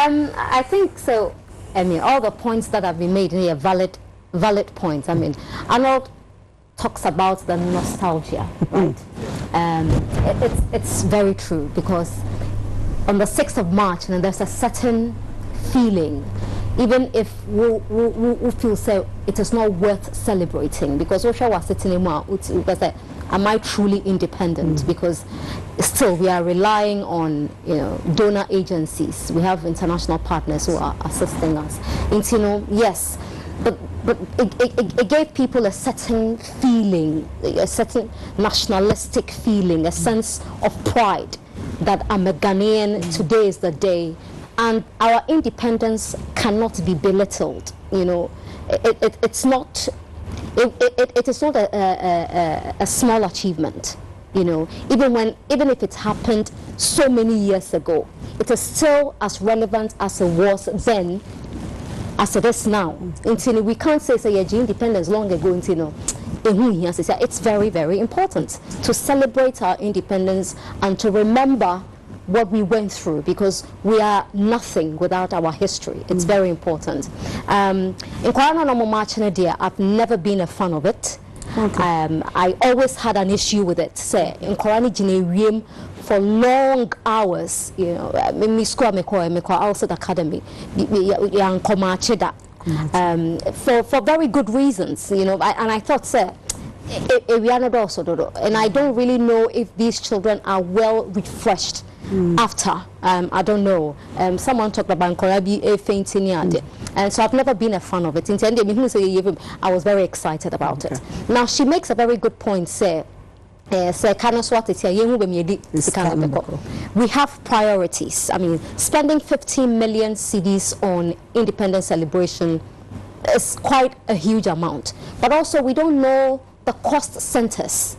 I think so. I mean, all the points that have been made are valid points. I mean, Arnold talks about the nostalgia, right? It's very true, because on the 6th of March, and there's a certain feeling, even if we feel so it is not worth celebrating, because Osha was sitting in am I truly independent? Because still we are relying on donor agencies. We have international partners who are assisting us. And yes, but it gave people a certain feeling, a certain nationalistic feeling, a sense of pride that I'm a Ghanaian. Today is the day, and our independence cannot be belittled. It's not. It is not a small achievement, even if it happened so many years ago. It is still as relevant as it was then as it is now. We can't say independence long ago. It's very, very important to celebrate our independence and to remember what we went through, because we are nothing without our history. It's very important. In Aba Anamoah, I've never been a fan of it. Okay. I always had an issue with it. Say in Korani for long hours, outside academy, for very good reasons, and I thought, say, and I don't really know if these children are well refreshed after. I don't know. Someone talked about Korabi fainting, and so I've never been a fan of it. I was very excited about it. Now she makes a very good point. Say, we have priorities. I mean, spending 15 million cedis on independence celebration is quite a huge amount. But also, we don't know the cost centers.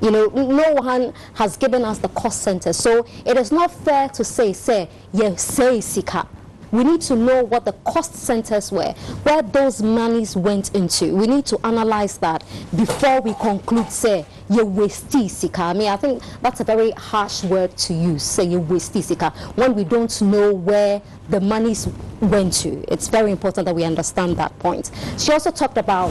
No one has given us the cost center, so it is not fair to say Sika. We need to know what the cost centers were, where those monies went into. We need to analyze that before we conclude, say, you waste Sika. I mean, I think that's a very harsh word to use, say you waste Sika, when we don't know where the monies went to. It's very important that we understand that point. She also talked about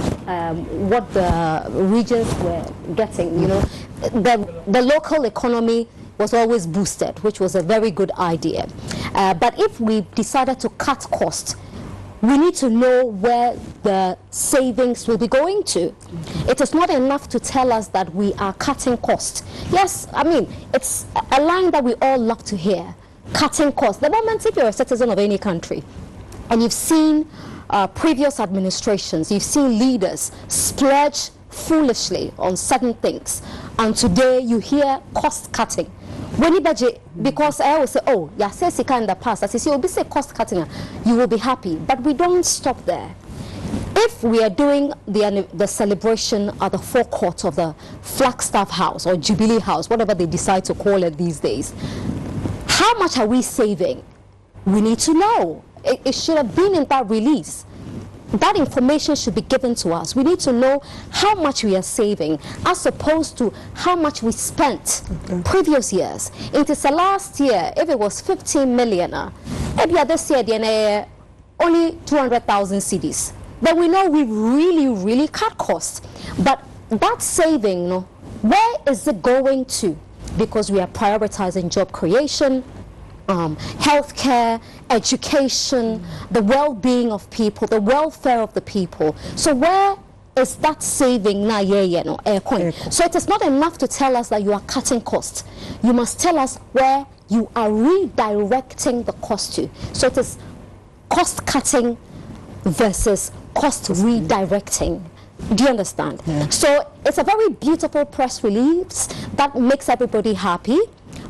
what the regions were getting. The local economy was always boosted, which was a very good idea. But if we decided to cut costs, we need to know where the savings will be going to. It is not enough to tell us that we are cutting costs. Yes, I mean, it's a line that we all love to hear, cutting costs. The moment if you're a citizen of any country, and you've seen previous administrations, you've seen leaders splurge foolishly on certain things, and today you hear cost cutting. When you budget, because I always say, oh, yeah, say Sika in the past, as you see, you'll be say cost cutting, you will be happy. But we don't stop there. If we are doing the celebration at the forecourt of the Flagstaff House or Jubilee House, whatever they decide to call it these days, how much are we saving? We need to know. It should have been in that release. That information should be given to us. We need to know how much we are saving as opposed to how much we spent previous years. It is the last year, if it was 15 million, maybe this year only 200,000 cedis. Then we know we really cut costs. But that saving, where is it going to? Because we are prioritizing job creation, healthcare, education, the well-being of people, the welfare of the people. So where is that saving now? So it is not enough to tell us that you are cutting costs. You must tell us where you are redirecting the cost to. So it is cost cutting versus cost redirecting. Do you understand? Yeah. So it's a very beautiful press release that makes everybody happy.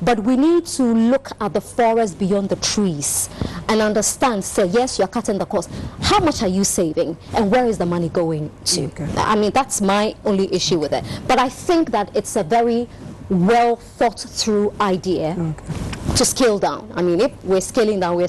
But we need to look at the forest beyond the trees and understand, say, yes, you're cutting the cost. How much are you saving? And where is the money going to? Okay. I mean, that's my only issue with it. But I think that it's a very well thought through idea. Okay. to scale down. I mean, if we're scaling down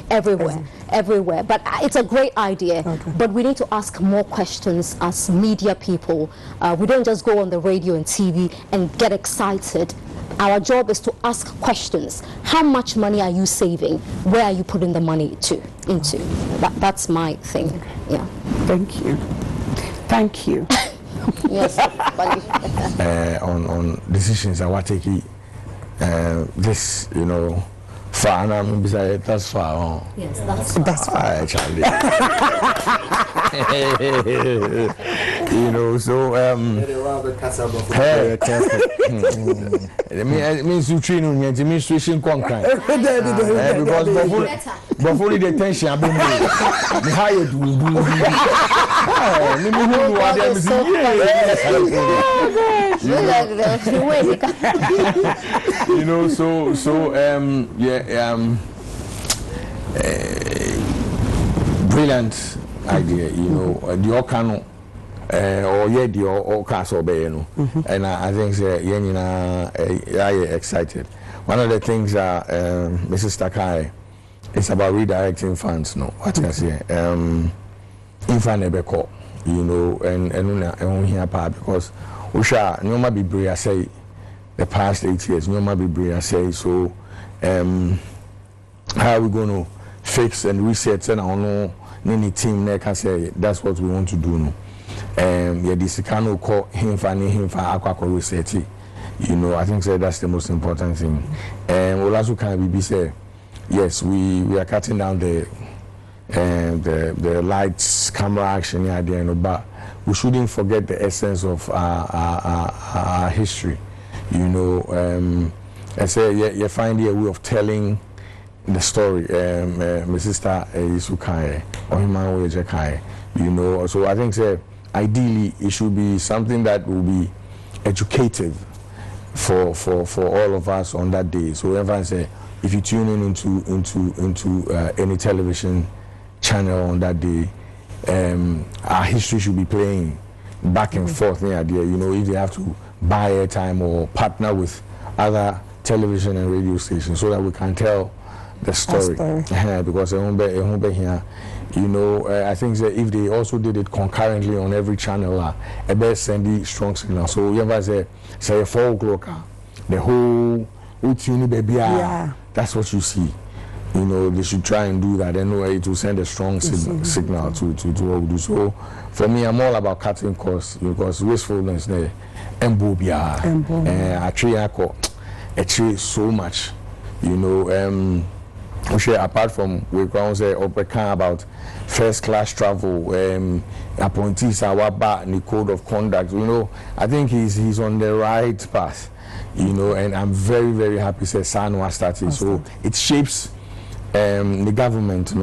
everywhere. But it's a great idea. But we need to ask more questions as media people. We don't just go on the radio and TV and get excited. Our job is to ask questions. How much money are you saving? Where are you putting the money into? That's my thing. Yeah. Thank you. Thank you. Yes. On decisions, I want to take this, you know, far and that's far. Yes, that's far. Charlie. You know, so it means you train on your administration contract because before the tension I've been the hired will do you know, so brilliant idea, you know, the Okano or the Okaso Bayeno, and I think I excited. One of the things Mrs. Takai is about redirecting funds. No, what can I say? Infant you know, and here because Usha no ma be brave say the past 8 years, no ma be brave say so. How are we going to fix and reset and I know any team there can say that's what we want to do no. Yeah, this can call him for aqua reset. You know, I think that's the most important thing. And we'll also can be say yes, we are cutting down the lights, camera action idea, but we shouldn't forget the essence of our history. You know, I say you find a way of telling the story, my sister Isukai or Himan, you know. So I think ideally it should be something that will be educative for all of us on that day. So everyone say if you tune in into any television channel on that day, our history should be playing back and forth. You know, if they have to buy airtime or partner with other television and radio stations so that we can tell the story. Because here, you know, I think that if they also did it concurrently on every channel, a best send the strong signal. So you ever say 4 o'clock, the whole tune baby, that's what you see. You know, they should try and do that anyway to send a strong signal to what we do. So for me, I'm all about cutting costs because wastefulness there and actually so much, you know. Apart from we can say about first class travel, appointees our back in the code of conduct. You know, I think he's on the right path. You know, and I'm very, very happy that Sanwa started. So it shapes the government. He's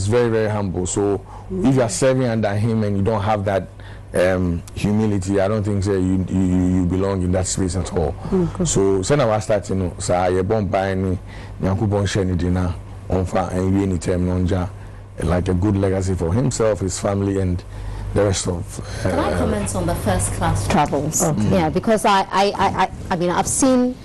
very, very humble. So if you are serving under him and you don't have that humility, I don't think you belong in that space at all. So Senawa starting you born by me Yankubon Sheni dinner on fire and any term nonja like a good legacy for himself, his family and the rest of Can I comment on the first class travels? Yeah, because I mean I've seen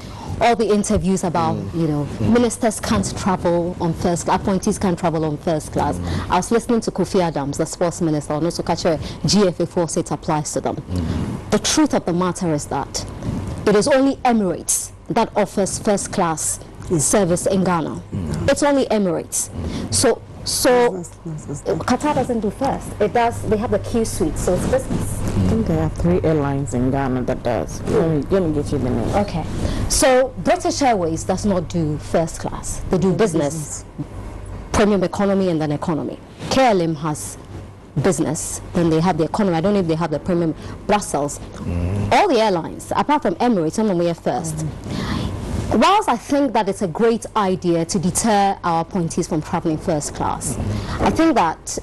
all the interviews about, you know, ministers can't travel on first class, appointees can't travel on first class. I was listening to Kofi Adams, the sports minister, and also Kache GFA force it applies to them. The truth of the matter is that it is only Emirates that offers first class service in Ghana. It's only Emirates. So Qatar doesn't do first. It does. They have the Q suite, so it's business. I think there are 3 airlines in Ghana that does. Let me get you the name. Okay. So British Airways does not do first class. They do business, premium economy, and then economy. KLM has business, then they have the economy. I don't know if they have the premium. Brussels. All the airlines, apart from Emirates, some of them are first. Whilst I think that it's a great idea to deter our appointees from traveling first class, I think that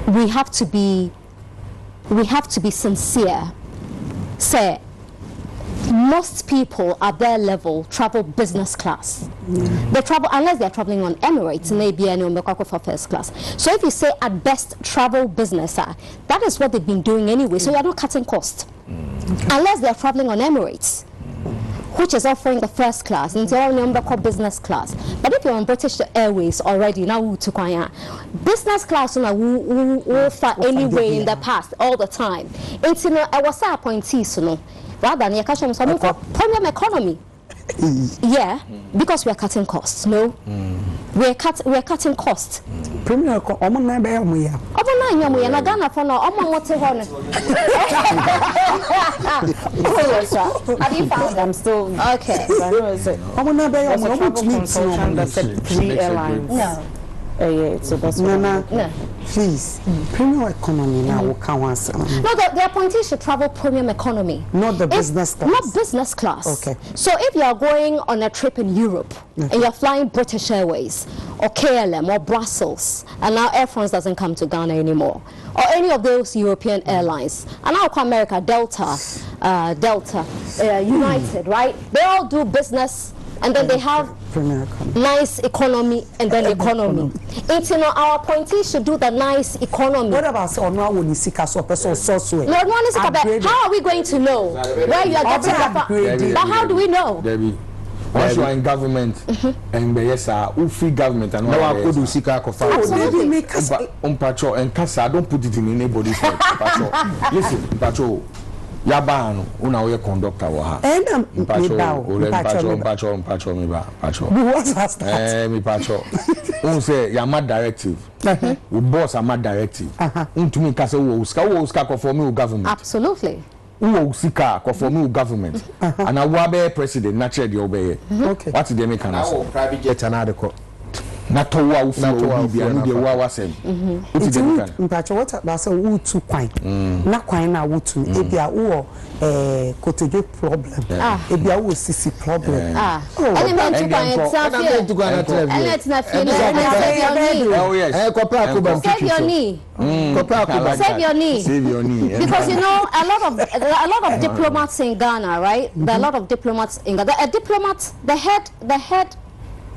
we have to be sincere. Say, most people at their level travel business class. They travel unless they're traveling on Emirates, maybe anyone for first class. So if you say at best travel business, that is what they've been doing anyway. So you're not cutting costs. unless they're traveling on Emirates, which is offering the first class, and they're business class. But if you're on British Airways already, now to business class, will find anyway in the past all the time. It's I was a appointee, rather than your cash on premium economy. Yeah, because we are cutting costs. No, we are cutting costs. Premier, Ghana for now. I'm still okay. Consultant that said 3 airlines. No. Yeah, so that's no. Please, premium economy now will count. No, the appointee should travel premium economy. Not the business class. Not business class. Okay. So if you are going on a trip in Europe and you're flying British Airways or KLM or Brussels, and now Air France doesn't come to Ghana anymore, or any of those European airlines, and now America, Delta, United, right? They all do business. And then they have nice economy and then economy. It's our appointees should do the nice economy. What about how are we going to know where you are getting the? But how do we know? Debbie, once you are in government and yes, free government and now I could do Sika Kofa. And Kasa, don't put it in anybody's head. Listen, Pacho. Yabano, una oye conductor wa ha. Pacho. What's that? Me pacho. Say ya mad directive. We boss are mad directive. To me kase wo uska conform with government. Absolutely. Wo usika conform with government. And I wa be president naturally dey obey. Okay. What did they make an answer? Private jet another co. Natowa ufi obi anu dey wa wasem. What did they make an? Mpacho what about say wo too kwine. Na kwine na wo too. E bia wo kotoge problem. E bia wo sisi problem. And Save your knee. Because you know a lot of diplomats in Ghana, right? There are a lot of diplomats in Ghana. A diplomat, the head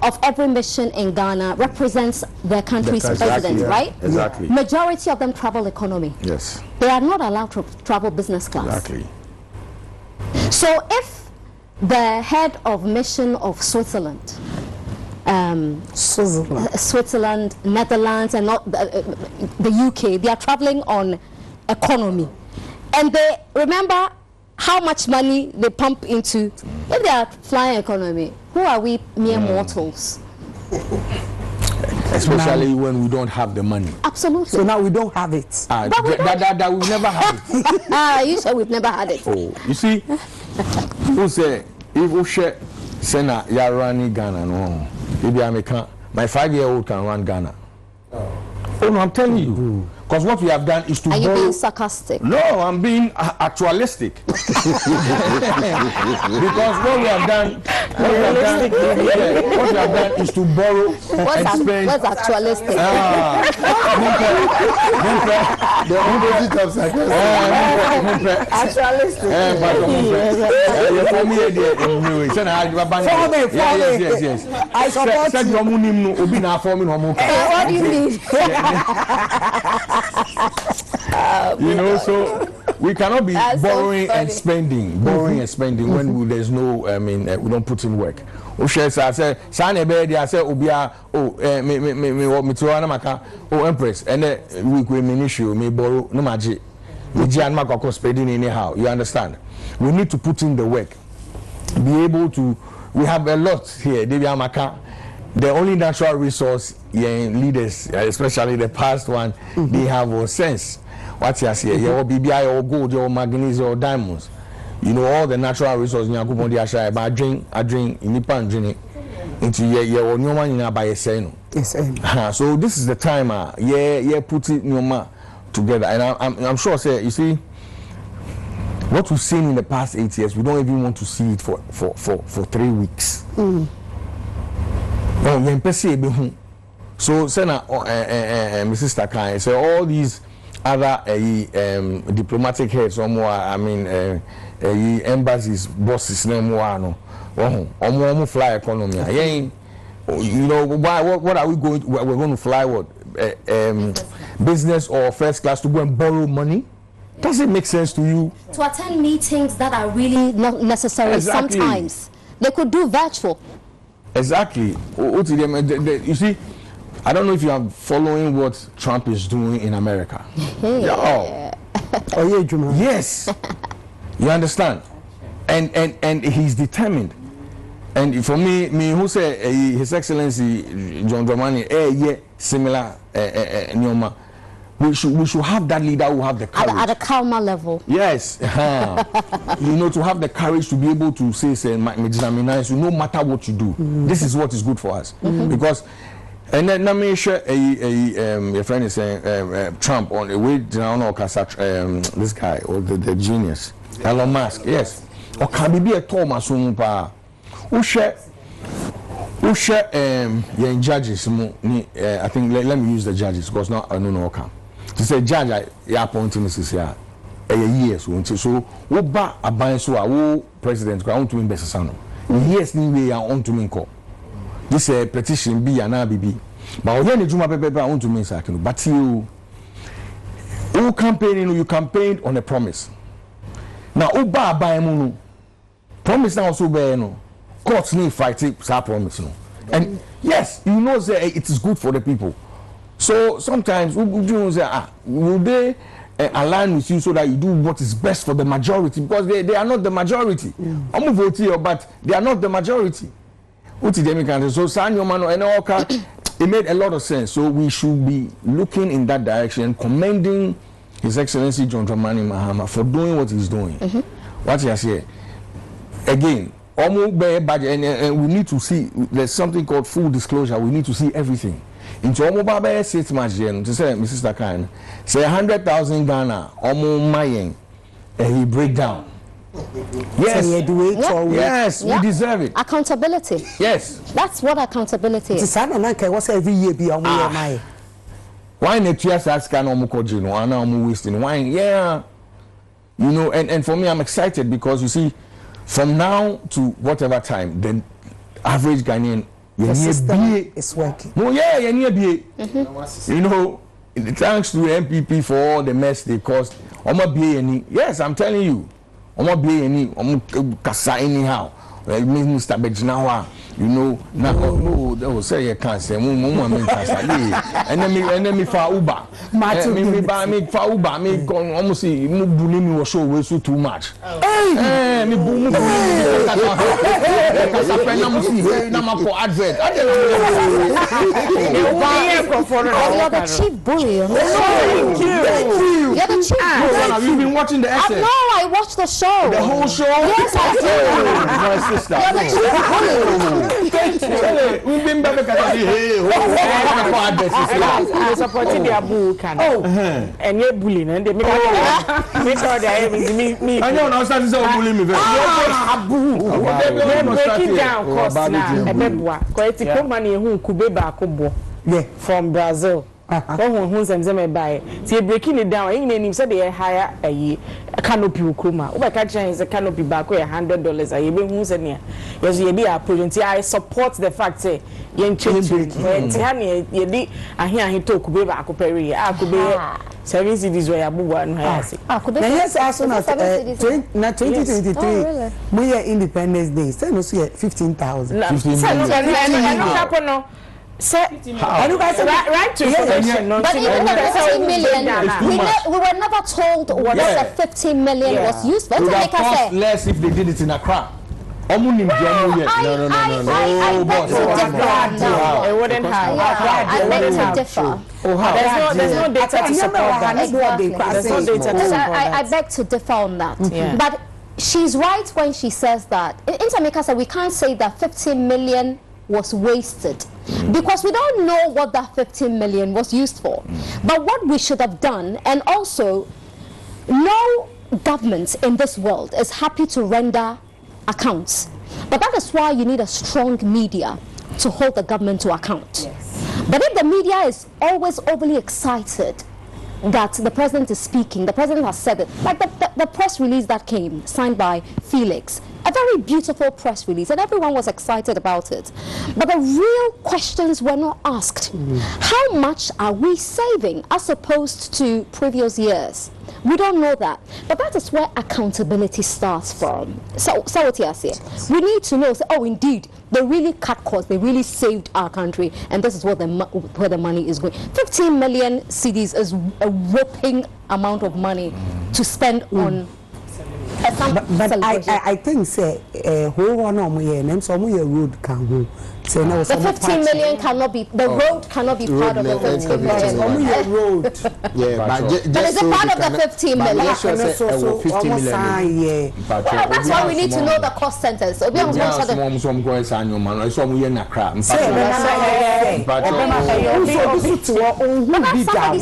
of every mission in Ghana represents their country's president, right? Exactly. Majority of them travel economy. Yes. They are not allowed to travel business class. Exactly. So if the head of mission of Switzerland, Netherlands, and not the UK, they are traveling on economy, and they remember how much money they pump into. If they are flying economy, who are we mere mortals? Especially when we don't have the money. Absolutely. So now we don't have it. That we've never had it. You said we've never had it. Oh, you see, who say if we share Sena ya running Ghana no, maybe my 5-year-old can run Ghana. Oh no, I'm telling you. Because what we have done is to. Are you being sarcastic? No, I'm being actualistic. Because what we have done, is to borrow and spend. What's actualistic? The opposite of sarcastic. Actualistic. Yes. I support What do you mean? You know, so we cannot be borrowing and spending, when there's no, we don't put in work. I said, Obia, Empress, and we issue, me borrow, no magic. We spending anyhow, you understand? We need to put in the work, be able to, we have a lot here, the only natural resource leaders, especially the past one, they have a sense. What you say, your BBI or gold, your magnesium or diamonds. You know all the natural resources. You go but I drink, in Nipan drink into your new one in by a saying. Yes. So this is the time, put it together, and I'm sure, say you see. What we've seen in the past 8 years, we don't even want to see it for 3 weeks. So, Mrs. Takai, so all these other diplomatic heads, embassies, bosses, fly economy. You know, what are we going to, we're going to fly what? Business or first class to go and borrow money? Does it make sense to you? To attend meetings that are really not necessary Exactly. sometimes. They could do virtual. Exactly. You see, I don't know if you are following what Trump is doing in America. Yes. You understand? And he's determined. And for me who say His Excellency John Dramani, yeah, similar Nyoma. We should have that leader who have the courage. At a calmer level. Yes. You know, to have the courage to be able to say no matter what you do, this is what is good for us. Because and then your friend is saying Trump on the way this guy or the genius Elon Musk, yes, or can be a Thomas who share judges I think let me use the judges because now I don't know how to say judge I appoint him is here years so wo ba aban so a president I want to invest sano yes ni we are on to me call this petition be an ABB but when the juma pepe I want to make that but you campaigning you campaigned on a promise now wo ba aban mu no promise now also be no courts need fighting that promise no and yes you know say it is good for the people so sometimes we say will they align with you so that you do what is best for the majority because they are not the majority I'm vote here but they are not the majority so it made a lot of sense so we should be looking in that direction commending His Excellency John Dramani Mahama for doing what he's doing what he has here again budget and we need to see there's something called full disclosure we need to see everything into omo 6 months yen to say Mrs. Takan say 100,000 Ghana omo mayen he break down yes yes we deserve it accountability yes that's what accountability is every year be omo why na tuas ask can omo koji no ana omo wasting why yeah you know and for me I'm excited because you see from now to whatever time the average Ghanaian the system is working. No, yeah, you know, thanks to the MPP for all the mess they caused. Yes, I'm telling you. Kasa anyhow. Mr. Bejinawa, you know, no, they will say you can't say, and then me for Uber. Me for Uber, me almost see, me bully me was so too much. Me boom, because I find I'm for advert. You're the chief bully. Thank you. You're the chief bully. Have you been watching the essay? No, I watched the show. The whole show? Yes, I did. You're the chief bully. We've been back at You're supporting their book and you're bullying and they make sure they're me. I know now starting to bully me. They're breaking down costs now. Because it's money who could be back from Brazil. Buy. So breaking it down, you said they hire a canopy Kuma. Over catching is a canopy back $100. I even who's in here. Yes, you be a prudent. I support the fact that young children, Tiani, I hear he talk baby. I could pay. I could be 7 cities where I move one. Yes, as soon as 2023, we are Independence Day. Send us here 15,000. Right to information. But even the 15 million, we were never told what the 15 million was used for. It would have cost less if they did it in Accra. No. I beg to differ. It wouldn't have. I beg to differ. There's no data to support that. I beg to differ on that. But she's right when she says that. In Jamaica, we can't say that 15 million was wasted because we don't know what that 15 million was used for. But what we should have done, and also no government in this world is happy to render accounts, but that is why you need a strong media to hold the government to account. But if the media is always overly excited that the president is speaking, the president has said it, like the press release that came signed by Felix, very beautiful press release, and everyone was excited about it. But the real questions were not asked. How much are we saving as opposed to previous years? We don't know that. But that is where accountability starts from. So what you say? We need to know, oh, indeed, they really cut costs, they really saved our country, and this is what where the money is going. 15 million cedis is a whopping amount of money to spend on but I think say whole one of my name some road can go. The 15 million cannot be, the road cannot be part of the 15 million. Road. Yeah, but it's a part of the 15 million. So 15 million. Yeah. That's why we need to know the cost centers. So we are going to somebody's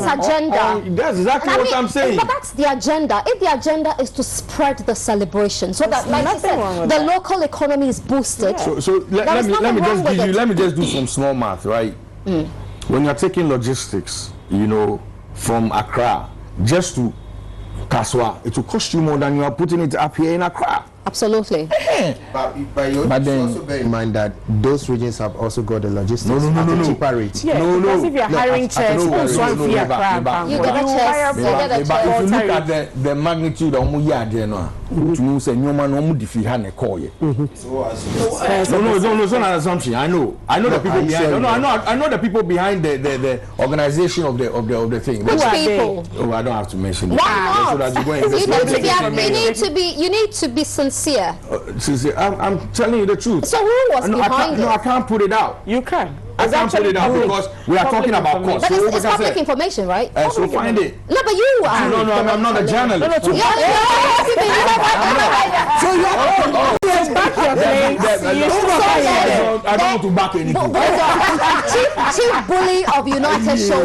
agenda. That's exactly what I'm saying. But that's the agenda. If the agenda is to spread the celebration, so that, like I said, the local economy is boosted. So let me just do some small math, right? When you're taking logistics, you know, from Accra just to Kaswa, it will cost you more than you are putting it up here in Accra. Absolutely. But then also bear in mind that those regions have also got the logistics at a cheaper rate. Yeah, because if you're hiring chairs, you get a chairs. But if you look at the magnitude of no, it's not an assumption. I know the people behind. I know the people behind the organization of the thing. Which people? Oh, I don't have to mention it. Why not? You need to be sincere. I'm telling you the truth. So who was behind it? No, I can't put it out. You can. I can't put it out because we are talking about costs. But it's public information, right? So find it. No, but you are. No, I'm not a journalist. So I don't want to back anything. Chief bully of United Show.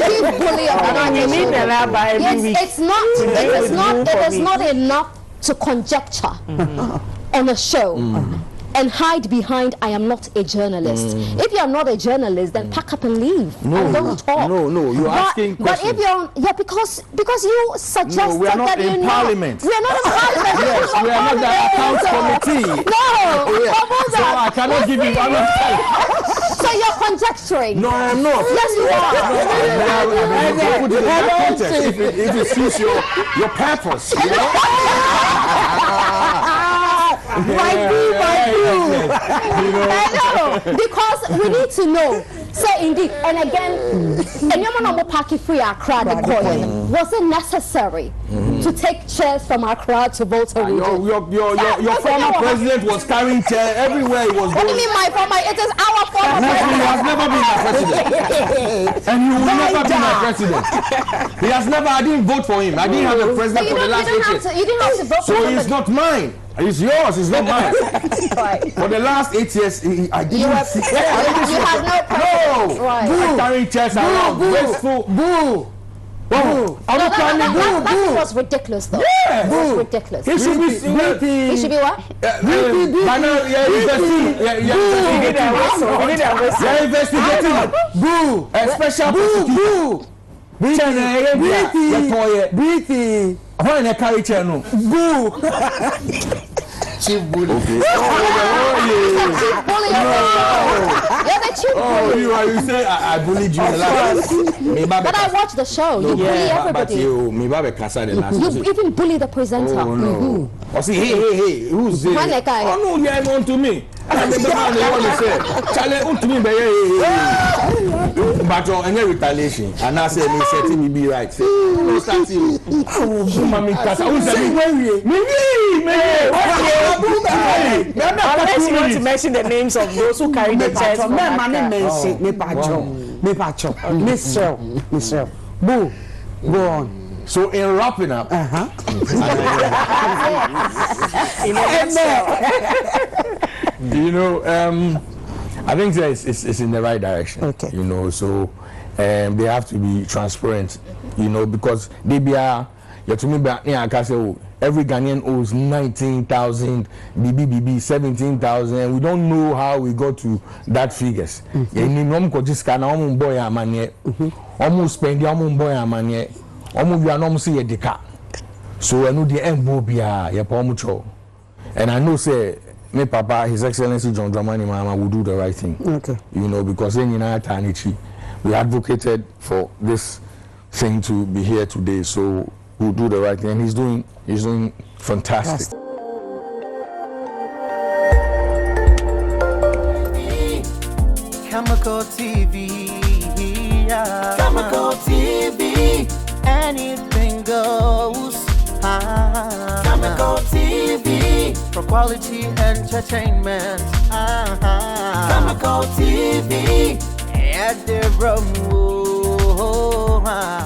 Chief bully of United Show. It is not enough to conjecture on a show and hide behind I am not a journalist. If you are not a journalist, then pack up and leave. And don't talk. No, you're asking questions. But if you're because you suggested we are not that in Parliament. We are not in Parliament. Yes, we are not the accounts committee. No, so I cannot give you So you're conjecturing. No, I'm not. Yes, you are. If it suits your purpose. Because we need to know. Say indeed, and again, was it necessary to take chairs from Accra to Volta region? Your former president was carrying chairs everywhere he was going. What do you mean my former? It is our former president. He has never been my president. And he will never be my president. He has never, I didn't vote for him. I didn't have a president for the last 8 years. You didn't have to vote for him. So it's not mine. It's yours, it's not mine. Right. For the last 8 years, I didn't you have no preference. Right. I'm carrying chairs around. Wasteful. Boo. That was ridiculous, though. Yeah. It was ridiculous. He should be what? Investigating. Boo. A special prosecutor. Breathe. Why not carry chair no? Boo. Chief bully. Okay. Chief bully. You're the chief bully. You say I bullied you the last. But I watched the show. You bully everybody. You even bully the presenter. Oh no. I say hey. Who's this? Oh no, yeah, on to me. I the man they want to say. Chale on to me, but any retaliation. And I say me setting me be right. Say, no start you. Mami kasa. Who say me? Unless you want to mention the names of those who carry the chairs. Michelle. Boo. Go on. So in wrapping up, you know, I think that it's in the right direction. Okay. You know, so they have to be transparent. You know, because they be every Ghanaian owes 19,000, BBB 17,000. We don't know how we got to that figures. Almost spend money. So I know the end bobia, And I know, say, my papa, His Excellency John Dramani Mahama, will do the right thing. Okay. You know, because in Tanichi, we advocated for this thing to be here today, so we'll do the right thing. And he's doing fantastic. Yes. Khemical TV, yeah. Khemical TV, anything goes. Khemical TV, for quality entertainment. Khemical TV, at the room.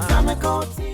Khemical TV.